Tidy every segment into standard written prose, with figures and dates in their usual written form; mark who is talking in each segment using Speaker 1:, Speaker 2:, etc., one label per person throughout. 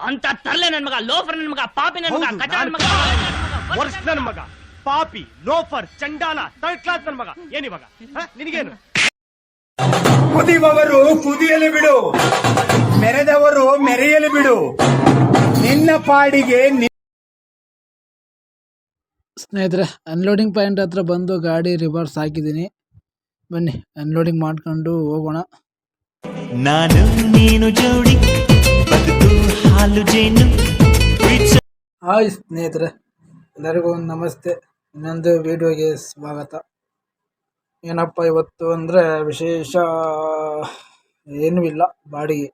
Speaker 1: ಅಂತ ತರ್ಲೆ ನನ್ ಮಗ, ಲೋಫರ್ ನನ್ ಮಗ, ಪಾಪಿ ನನ್ ಮಗ, ಕಚ ನನ್ ಮಗ,
Speaker 2: ವರ್ಷ ನನ್ ಮಗ, ಪಾಪಿ, ಲೋಫರ್, ಚಂಡಾಲ, ಥರ್ಡ್ ಕ್ಲಾಸ್ ನನ್ ಮಗ. ಏನಿವಾಗ ನಿನಗೇನು?
Speaker 3: ಕುದಿಯುವವರು ಕುದಿಯಲು ಬಿಡು, ಮೆರೆದವರು ಮೆರೆಯಲು ಬಿಡು, ನಿನ್ನ ಪಾಡಿಗೆ.
Speaker 4: ಸ್ನೇಹಿತರೆ, ಅನ್ಲೋಡಿಂಗ್ ಪಾಯಿಂಟ್ ಹತ್ರ ಬಂದು ಗಾಡಿ ರಿವರ್ಸ್ ಹಾಕಿದ್ದೀನಿ. ಬನ್ನಿ ಅನ್ಲೋಡಿಂಗ್ ಮಾಡ್ಕೊಂಡು ಹೋಗೋಣ.
Speaker 5: ನಾನು ನೀನು ಜೋಡಿ ಬದುಕು ಹಾಲು ಜೇನು.
Speaker 4: ಹಾಯ್ ಸ್ನೇಹಿತರೆ, ಎಲ್ಲರಿಗೂ ನಮಸ್ತೆ. ಇನ್ನೊಂದು ವಿಡಿಯೋಗೆ ಸ್ವಾಗತ. ಏನಪ್ಪ ಇವತ್ತು ಅಂದರೆ ವಿಶೇಷ ಏನೂ ಇಲ್ಲ, ಬಾಡಿಗೆ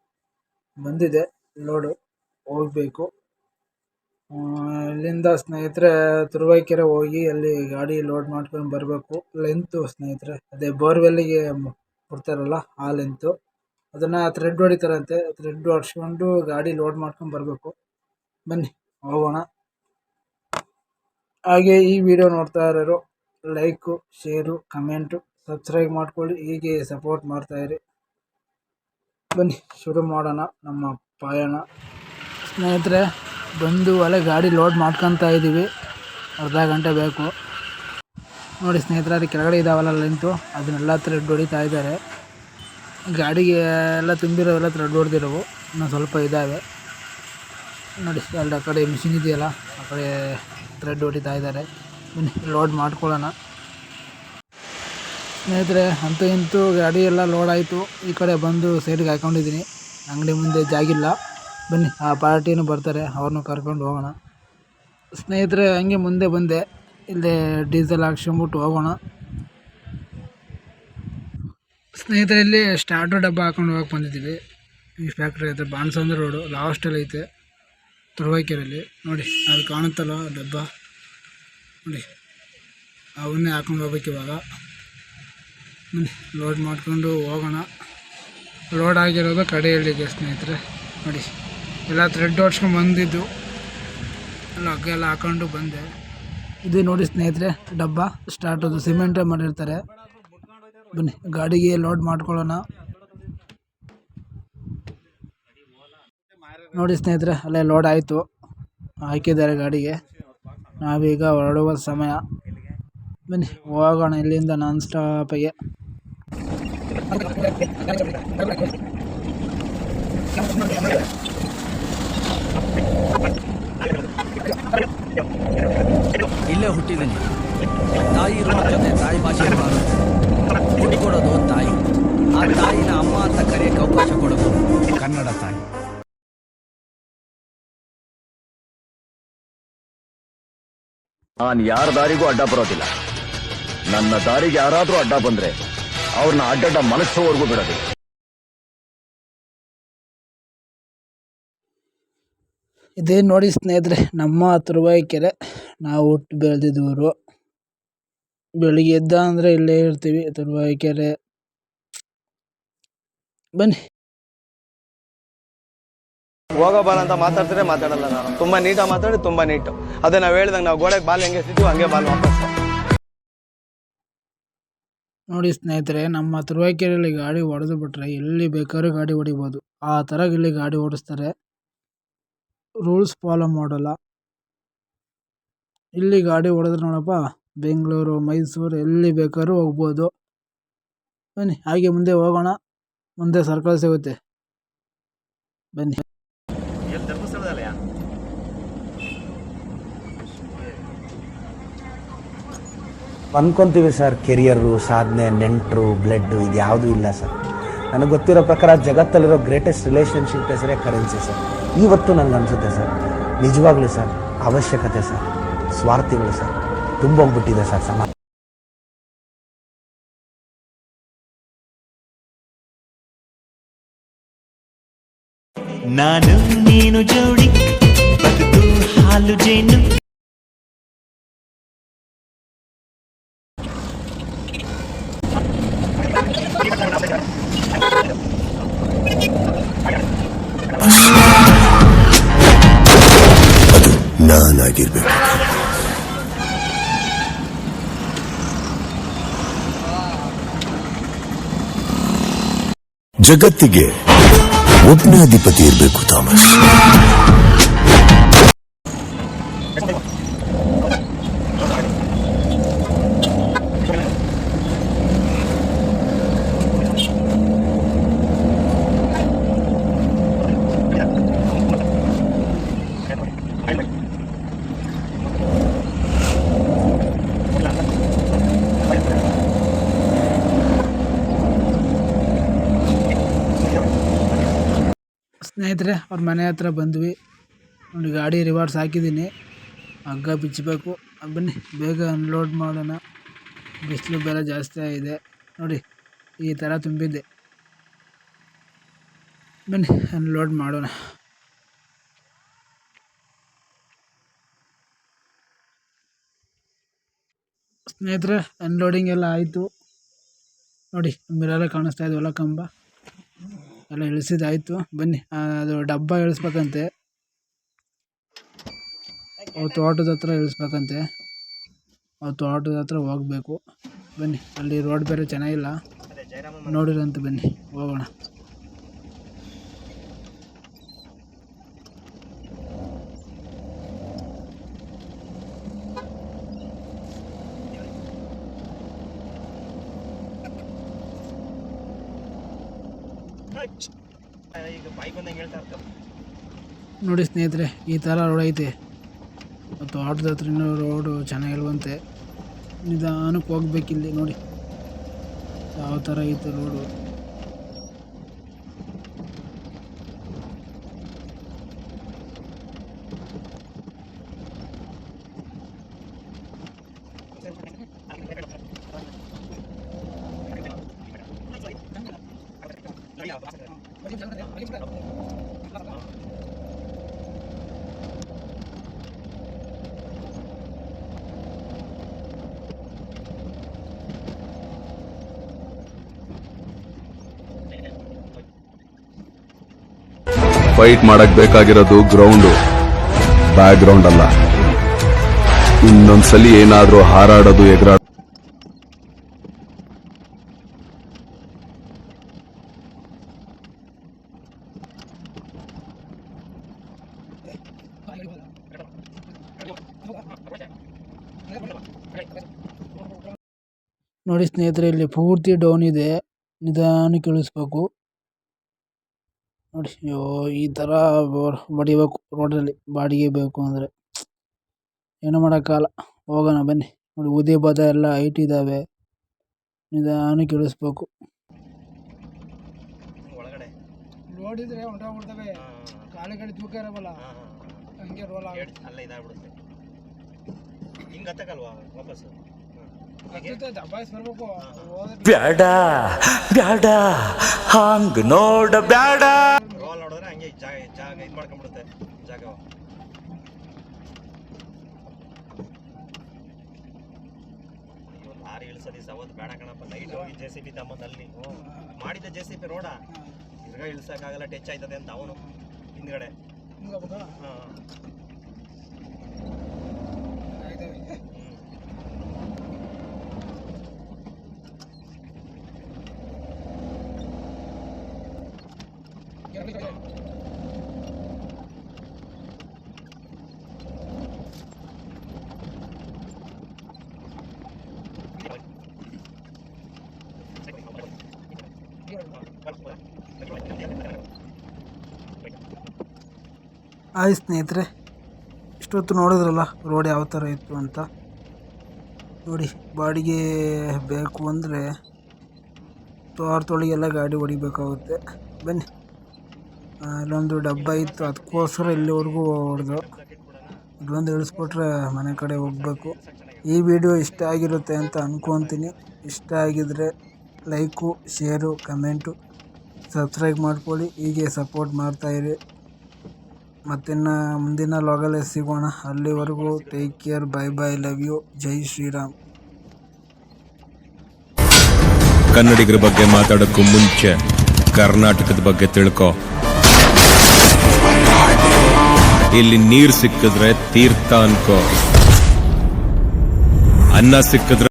Speaker 4: ಬಂದಿದೆ, ಲೋಡು ಹೋಗಬೇಕು. ಇಲ್ಲಿಂದ ಸ್ನೇಹಿತರೆ ತುರುವೇಕೆರೆ ಹೋಗಿ ಅಲ್ಲಿ ಗಾಡಿ ಲೋಡ್ ಮಾಡ್ಕೊಂಡು ಬರಬೇಕು. ಲೆಂತು ಸ್ನೇಹಿತರೆ, ಅದೇ ಬೋರ್ವೆಲ್ಲಿಗೆ ಕೊಡ್ತಾರಲ್ಲ ಆ ಲೆಂತು, ಅದನ್ನು ಥ್ರೆಡ್ ಹೊಡಿತಾರಂತೆ. ಥ್ರೆಡ್ ಹೊಡ್ಸ್ಕೊಂಡು ಗಾಡಿ ಲೋಡ್ ಮಾಡ್ಕೊಂಡು ಬರಬೇಕು. ಬನ್ನಿ ಹೋಗೋಣ. ಹಾಗೆ ಈ ವಿಡಿಯೋ ನೋಡ್ತಾ ಇರೋರು ಲೈಕು, ಶೇರು, ಕಮೆಂಟು, ಸಬ್ಸ್ಕ್ರೈಬ್ ಮಾಡ್ಕೊಳ್ಳಿ. ಹೀಗೆ ಸಪೋರ್ಟ್ ಮಾಡ್ತಾಯಿರಿ. ಬನ್ನಿ ಶುರು ಮಾಡೋಣ ನಮ್ಮ ಪಯಣ. ಸ್ನೇಹಿತರೆ ಬಂದು ಅಲ್ಲೇ ಗಾಡಿ ಲೋಡ್ ಮಾಡ್ಕೊತಾ ಇದ್ದೀವಿ. ಅರ್ಧ ಗಂಟೆ ಬೇಕು ನೋಡಿ ಸ್ನೇಹಿತರೆ. ಅಲ್ಲಿ ಕೆಳಗಡೆ ಇದ್ದಾವಲ್ಲ ಲೆಂತು, ಅದನ್ನೆಲ್ಲ ಥ್ರೆಡ್ ಹೊಡಿತಾ ಇದ್ದಾರೆ. ಗಾಡಿಗೆ ಎಲ್ಲ ತುಂಬಿರೋವೆಲ್ಲ ಥ್ರೆಡ್ ಹೊಡೆದಿರೋವು, ಇನ್ನೂ ಸ್ವಲ್ಪ ಇದ್ದಾವೆ ನೋಡಿ. ಅಲ್ಲಿ ಆ ಕಡೆ ಮಿಷಿನ್ ಇದೆಯಲ್ಲ, ಆ ಕಡೆ ಥ್ರೆಡ್ ಹೊಡಿತಾ ಇದ್ದಾರೆ. ಬನ್ನಿ ಲೋಡ್ ಮಾಡ್ಕೊಳ್ಳೋಣ ಸ್ನೇಹಿತರೆ. ಅಂತೂ ಇಂತೂ ಗಾಡಿ ಎಲ್ಲ ಲೋಡ್ ಆಯಿತು. ಈ ಕಡೆ ಬಂದು ಸೈಡ್ಗೆ ಹಾಕೊಂಡಿದ್ದೀನಿ, ಅಂಗಡಿ ಮುಂದೆ ಜಾಗಿಲ್ಲ. ಬನ್ನಿ ಆ ಪಾರ್ಟಿನೂ ಬರ್ತಾರೆ, ಅವ್ರನ್ನೂ ಕರ್ಕೊಂಡು ಹೋಗೋಣ ಸ್ನೇಹಿತರೆ. ಹಂಗೆ ಮುಂದೆ ಬಂದೆ, ಇಲ್ಲೇ ಡೀಸೆಲ್ ಹಾಕ್ಸ್ಕೊಂಬಿಟ್ಟು ಹೋಗೋಣ ಸ್ನೇಹಿತರೆ. ಇಲ್ಲಿ ಸ್ಟಾರ್ಟರ್ ಡಬ್ಬ ಹಾಕೊಂಡು ಹೋಗಕ್ಕೆ ಬಂದಿದ್ದೀವಿ. ಈ ಫ್ಯಾಕ್ಟ್ರಿ ಹತ್ರ ಬಾಣಸಂದ್ರ ರೋಡು ಲಾಸ್ಟಲ್ಲಿ ಐತೆ, ತುರುವೇಕೆರೆಯಲ್ಲಿ ನೋಡಿ. ಅದು ಕಾಣುತ್ತಲ್ಲ ಡಬ್ಬ ನೋಡಿ, ಅವನ್ನೇ ಹಾಕೊಂಡು ಹೋಗ್ಬೇಕು ಇವಾಗ. ಲೋಡ್ ಮಾಡ್ಕೊಂಡು ಹೋಗೋಣ. ಲೋಡ್ ಆಗಿರೋದು ಕಡೆಯಲ್ಲಿದೆ ಸ್ನೇಹಿತರೆ ನೋಡಿ. ಎಲ್ಲ ಥ್ರೆಡ್ ಹೊಡ್ಸ್ಕೊಂಡು ಬಂದಿದ್ದು, ಎಲ್ಲ ಹಗ್ಗ ಎಲ್ಲ ಹಾಕೊಂಡು ಬಂದೆ. ಇದು ನೋಡಿ ಸ್ನೇಹಿತರೆ ಡಬ್ಬ ಸ್ಟಾರ್ಟದು, ಸಿಮೆಂಟೇ ಮಾಡಿರ್ತಾರೆ. ಬನ್ನಿ ಗಾಡಿಗೆ ಲೋಡ್ ಮಾಡ್ಕೊಳ್ಳೋಣ ನೋಡಿ ಸ್ನೇಹಿತರೆ. ಅಲ್ಲೇ ಲೋಡ್ ಆಯಿತು, ಹಾಕಿದ್ದಾರೆ ಗಾಡಿಗೆ. ನಾವೀಗ ಹೊರಡುವ ಸಮಯ. ಬನ್ನಿ ಹೋಗೋಣ ಇಲ್ಲಿಂದ ನಾನ್ ಸ್ಟಾಪಿಗೆ.
Speaker 6: ಇಲ್ಲೇ ಹುಟ್ಟಿದ್ದೀನಿ. ತಾಯಿ ಇರುವ ಜೊತೆ ತಾಯಿ ಭಾಷೆ ಹುಟ್ಟಿಕೊಡೋದು ತಾಯಿ. ಆ ತಾಯಿನ ಅಮ್ಮ ಅಂತ ಕರೆಯಕ್ಕೆ ಅವಕಾಶ ಕೊಡೋದು ಕನ್ನಡ ತಾಯಿ.
Speaker 7: ನಾನು ಯಾರ ದಾರಿಗೂ ಅಡ್ಡ ಬರೋದಿಲ್ಲ. ನನ್ನ ದಾರಿಗೆ ಯಾರಾದ್ರೂ ಅಡ್ಡ ಬಂದ್ರೆ ಅವ್ರನ್ನ ಅಡ್ಡಡ್ಡ ಮನಸ್ಸೋವರೆಗೂ ಬಿಡೋದಿಲ್ಲ.
Speaker 4: ಇದೇ ನೋಡಿ ಸ್ನೇಹಿತರೆ ನಮ್ಮ ತುರುವೇಕೆರೆ. ನಾವು ಹುಟ್ಟು ಬೆಳೆದಿದ್ದೂರು. ಬೆಳಿಗ್ಗೆ ಎದ್ದ ಅಂದರೆ ಇಲ್ಲೇ ಇರ್ತೀವಿ, ತುರುವೇಕೆರೆ. ಬನ್ನಿ.
Speaker 8: ಹೋಗೋ ಬಾಲ್ ಅಂತ ಮಾತಾಡ್ತಾರೆ, ಮಾತಾಡಲ್ಲ. ನಾನು ತುಂಬಾ ನೀಟಾಗಿ ಮಾತಾಡಿ, ತುಂಬಾ ನೀಟು. ಅದೇ ನಾವು ಹೇಳ್ದಂಗೆ ನಾವು ಗೋಡೆಗೆ ಬಾಲ್ ಹೆಂಗೆ ಸಿಗ್ತೀವಿ ಹಂಗೆ ಬಾಲ್ ವಾಪಸ್.
Speaker 4: ನೋಡಿ ಸ್ನೇಹಿತರೆ, ನಮ್ಮ ತುರುವೇಕೆರೆಯಲ್ಲಿ ಗಾಡಿ ಹೊಡೆದು ಬಿಟ್ರೆ ಎಲ್ಲಿ ಬೇಕಾದ್ರೂ ಗಾಡಿ ಹೊಡಿಬೋದು. ಆ ಥರ ಇಲ್ಲಿ ಗಾಡಿ ಓಡಿಸ್ತಾರೆ, ರೂಲ್ಸ್ ಫಾಲೋ ಮಾಡಲ್ಲ. ಇಲ್ಲಿ ಗಾಡಿ ಹೊಡೆದ್ರೆ ನೋಡಪ್ಪ, ಬೆಂಗಳೂರು, ಮೈಸೂರು ಎಲ್ಲಿ ಬೇಕಾದ್ರೂ ಹೋಗ್ಬೋದು. ಬನ್ನಿ ಹಾಗೆ ಮುಂದೆ ಹೋಗೋಣ. ಮುಂದೆ ಸರ್ಕಲ್ ಸಿಗುತ್ತೆ, ಬನ್ನಿ.
Speaker 9: ಅಂದ್ಕೊತೀವಿ ಸರ್, ಕೆರಿಯರು, ಸಾಧನೆ, ನೆಂಟರು, ಬ್ಲಡ್ಡು ಇದು ಯಾವುದೂ ಇಲ್ಲ ಸರ್. ನನಗೆ ಗೊತ್ತಿರೋ ಪ್ರಕಾರ ಜಗತ್ತಲ್ಲಿರೋ ಗ್ರೇಟೆಸ್ಟ್ ರಿಲೇಷನ್ಶಿಪ್ ಹೆಸರೇ ಕರೆನ್ಸಿ ಸರ್. ಇವತ್ತು ನನಗೆ ಅನಿಸುತ್ತೆ ಸರ್, ನಿಜವಾಗ್ಲೂ ಸರ್ ಅವಶ್ಯಕತೆ ಸರ್, ಸ್ವಾರ್ಥಿಗಳು ಸರ್ ತುಂಬೋಗ್ಬಿಟ್ಟಿದೆ ಸರ್ ಸಮಾಜ.
Speaker 5: ನಾನು ನೀನು ಜೋಡಿ ಬದುಕು ಹಾಲು ಜೇನು.
Speaker 10: ಅದು ನಾನಾಗಿರ್ಬೇಕು. ಜಗತ್ತಿಗೆ ಒಬ್ಬನೇ ಅಧಿಪತಿ ಇರಬೇಕು ಥಾಮಸ್.
Speaker 4: ಸ್ನೇಹಿತರೆ ಅವ್ರ ಮನೆ ಹತ್ರ ಬಂದ್ವಿ ನೋಡಿ. ಗಾಡಿ ರಿವರ್ಸ್ ಹಾಕಿದ್ದೀನಿ, ಹಗ್ಗ ಬಿಚ್ಚಬೇಕು. ಬನ್ನಿ ಬೇಗ ಅನ್ಲೋಡ್ ಮಾಡೋಣ. ಬಿಸಿಲು ಬೇರೆ ಜಾಸ್ತಿ ಆಗಿದೆ ನೋಡಿ, ಈ ಥರ ತುಂಬಿದ್ದೆ. ಬನ್ನಿ ಅನ್ಲೋಡ್ ಮಾಡೋಣ. ಸ್ನೇಹಿತರೆ ಅನ್ಲೋಡಿಂಗ್ ಎಲ್ಲ ಆಯಿತು ನೋಡಿ. ಮಿರರ್ ಕಾಣಿಸ್ತಾ ಇದೆಯಲ್ಲ, ಕಂಬ ಎಲ್ಲ ಇಳಿಸಿದಾಯಿತು. ಬನ್ನಿ ಅದು ಡಬ್ಬ ಇಳಿಸ್ಬೇಕಂತೆ, ತೋಟದ ಹತ್ರ ಇಳಿಸ್ಬೇಕಂತೆ. ತೋಟದ ಹತ್ರ ಹೋಗ್ಬೇಕು. ಬನ್ನಿ, ಅಲ್ಲಿ ರೋಡ್ ಬೇರೆ ಚೆನ್ನಾಗಿಲ್ಲ, ನೋಡಿರಂತೆ. ಬನ್ನಿ ಹೋಗೋಣ.
Speaker 2: ಈಗ ಬಾಯಿ ಬಂದಂಗೆ ಹೇಳ್ತಾ ಇರ್ತಾರೆ
Speaker 4: ನೋಡಿ ಸ್ನೇಹಿತರೆ, ಈ ಥರ ರೋಡ್ ಐತೆ. ಮತ್ತು ಆಟದ ಹತ್ರ ಇನ್ನೂ ರೋಡು ಚೆನ್ನಾಗಿಲ್ವಂತೆ. ನಿಧಾನಕ್ಕೆ ಹೋಗ್ಬೇಕಿಲ್ಲಿ ನೋಡಿ ಯಾವ ಥರ ಐತೆ ರೋಡು.
Speaker 10: ಫೈಟ್ ಮಾಡಕ್ ಬೇಕಾಗಿರೋದು ಗ್ರೌಂಡು, ಬ್ಯಾಕ್ ಗ್ರೌಂಡ್ ಅಲ್ಲ. ಇನ್ನೊಂದ್ಸಲಿ ಏನಾದ್ರೂ ಹಾರಾಡೋದು ಎಗರಾಡೋದು
Speaker 4: ನೋಡಿ ಸ್ನೇಹಿತರೆ, ಇಲ್ಲಿ ಪೂರ್ತಿ ಡೌನ್ ಇದೆ, ನಿಧಾನಕ್ಕೆ ಇಳಿಸ್ಬೇಕು ನೋಡಿ. ಈ ಥರ ಬಡಿಬೇಕು ರೋಡಲ್ಲಿ, ಬಾಡಿಗೆ ಬೇಕು ಅಂದರೆ ಏನು ಮಾಡೋಕ್ಕಾಗಲ್ಲ. ಹೋಗೋಣ ಬನ್ನಿ. ನೋಡಿ ಉದಿ ಬದ ಎಲ್ಲ ಹೈಟ್ ಇದ್ದಾವೆ, ನಿಧಾನಕ್ಕೆ ಇಳಿಸ್ಬೇಕು.
Speaker 2: ಒಳಗಡೆ
Speaker 4: ನೋಡಿದ್ರೆ ಹೊಂಟೋಗ್ಬಿಡ್ತವೆ, ಗಾಳಿ ತೂಕ ಇರಬಲ್ಲ, ಹಂಗೆ ರೋಲ್
Speaker 2: ಅಲ್ಲ ಇದಾಗ್ಬಿಡುತ್ತೆ. ಹಿಂಗೆ ಹತ್ತಕ್ಕಲ್ವಾ ವಾಪಸ್ಸು?
Speaker 4: ದಬ್ಬಾಯಿಸ್ಬರ್ಬೇಕು.
Speaker 5: ಬ್ಯಾಡ ಬ್ಯಾಡ ಹಂಗ ನೋಡ ಬ್ಯಾಡ.
Speaker 2: ರೋಲ್ ನೋಡಿದ್ರೆ ಹಂಗೆ ಜಾಗ ಇದು ಮಾಡ್ಕೊಂಡ್ಬಿಡುತ್ತೆ ಜಾಗ. ಲಾರಿ ಇಳಿಸೋದು ಅವತ್ತು ಬೇಡ ಕಣಪ್ಪ. ನೈಟ್ ಹೋಗಿ JCB ತಮ್ಮದು ಅಲ್ಲಿ ಮಾಡಿದ್ದ JCB ರೋಡ ತಿರ್ಗಾ ಇಳ್ಸಕ್ಕಾಗಲ್ಲ, ಟಚ್ ಆಯ್ತದೆ ಅಂತ ಅವನು ಹಿಂದ್ಗಡೆ.
Speaker 4: ಆಯ್ತು ಸ್ನೇಹಿತರೆ, ಇಷ್ಟೊತ್ತು ನೋಡಿದ್ರಲ್ಲ ರೋಡ್ ಯಾವ ಥರ ಇತ್ತು ಅಂತ. ನೋಡಿ, ಬಾಡಿಗೆ ಬೇಕು ಅಂದರೆ ತೋಟದೊಳಗೆಲ್ಲ ಗಾಡಿ ಹೊಡಿಬೇಕಾಗುತ್ತೆ. ಬನ್ನಿ, ಇಲ್ಲೊಂದು ಡಬ್ಬ ಇತ್ತು, ಅದಕ್ಕೋಸ್ಕರ ಇಲ್ಲಿವರೆಗೂ ಹೊಡೆದು ಇದೊಂದು ಇಳಿಸ್ಬಿಟ್ರೆ ಮನೆ ಕಡೆ ಹೋಗಬೇಕು. ಈ ವಿಡಿಯೋ ಇಷ್ಟ ಆಗಿರುತ್ತೆ ಅಂತ ಅಂದ್ಕೊತೀನಿ. ಇಷ್ಟ ಆಗಿದರೆ ಲೈಕು, ಶೇರು, ಕಮೆಂಟು, ಸಬ್ಸ್ಕ್ರೈಬ್ ಮಾಡ್ಕೊಳ್ಳಿ. ಹೀಗೆ ಸಪೋರ್ಟ್ ಮಾಡ್ತಾಯಿರಿ. ಮತ್ತಿನ್ನು ಮುಂದಿನ ಲಾಗಲ್ಲೇ ಸಿಗೋಣ. ಅಲ್ಲಿವರೆಗೂ take care, bye bye, love you, ಜೈ ಶ್ರೀರಾಮ್.
Speaker 10: ಕನ್ನಡಿಗರ ಬಗ್ಗೆ ಮಾತಾಡೋಕ್ಕೂ ಮುಂಚೆ ಕರ್ನಾಟಕದ ಬಗ್ಗೆ ತಿಳ್ಕೊ. ಇಲ್ಲಿ ನೀರು ಸಿಕ್ಕಿದ್ರೆ ತೀರ್ಥ ಅನ್ಕೋ, ಅನ್ನ ಸಿಕ್ಕಿದ್ರೆ